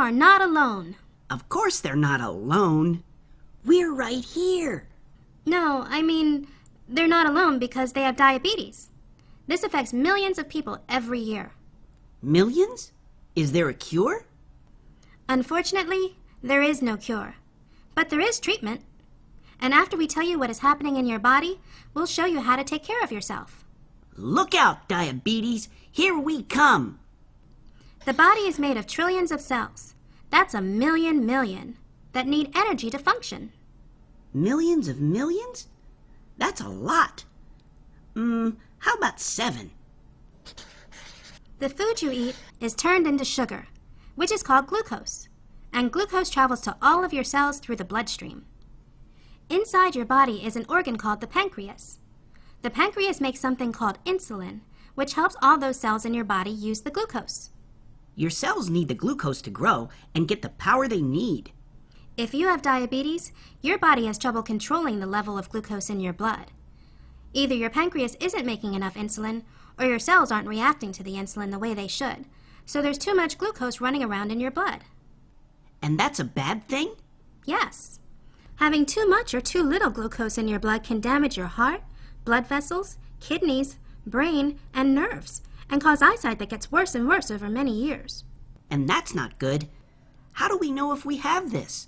are not alone. Of course they're not alone. We're right here. No, I mean, they're not alone because they have diabetes. This affects millions of people every year. Millions? Is there a cure? Unfortunately, there is no cure. But there is treatment. And after we tell you what is happening in your body, we'll show you how to take care of yourself. Look out, diabetes. Here we come. The body is made of trillions of cells. That's a million that need energy to function. Millions of millions? That's a lot. How about 7? The food you eat is turned into sugar, which is called glucose. And glucose travels to all of your cells through the bloodstream. Inside your body is an organ called the pancreas. The pancreas makes something called insulin, which helps all those cells in your body use the glucose. Your cells need the glucose to grow and get the power they need. If you have diabetes, your body has trouble controlling the level of glucose in your blood. Either your pancreas isn't making enough insulin, or your cells aren't reacting to the insulin the way they should, so there's too much glucose running around in your blood. And that's a bad thing? Yes. Having too much or too little glucose in your blood can damage your heart, blood vessels, kidneys, brain, and nerves, and cause eyesight that gets worse and worse over many years. And that's not good. How do we know if we have this?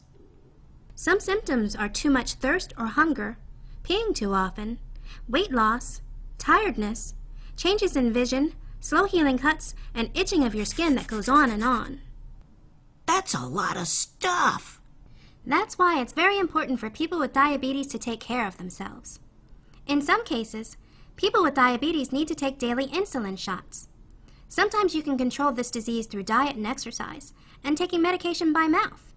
Some symptoms are too much thirst or hunger, peeing too often, weight loss, tiredness, changes in vision, slow healing cuts, and itching of your skin that goes on and on. That's a lot of stuff. That's why it's very important for people with diabetes to take care of themselves. In some cases, people with diabetes need to take daily insulin shots. Sometimes you can control this disease through diet and exercise, and taking medication by mouth.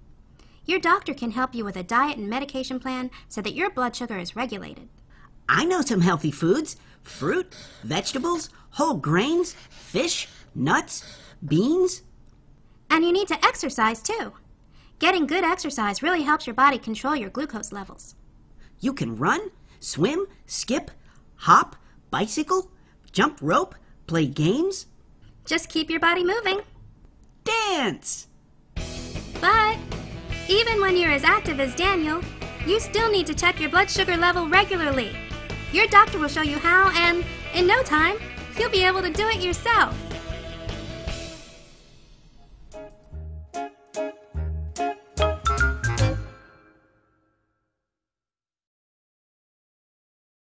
Your doctor can help you with a diet and medication plan so that your blood sugar is regulated. I know some healthy foods: fruit, vegetables, whole grains, fish, nuts, beans. And you need to exercise too. Getting good exercise really helps your body control your glucose levels. You can run, swim, skip, hop, bicycle, jump rope, play games. Just keep your body moving. Dance! But even when you're as active as Daniel, you still need to check your blood sugar level regularly. Your doctor will show you how, and in no time, you'll be able to do it yourself.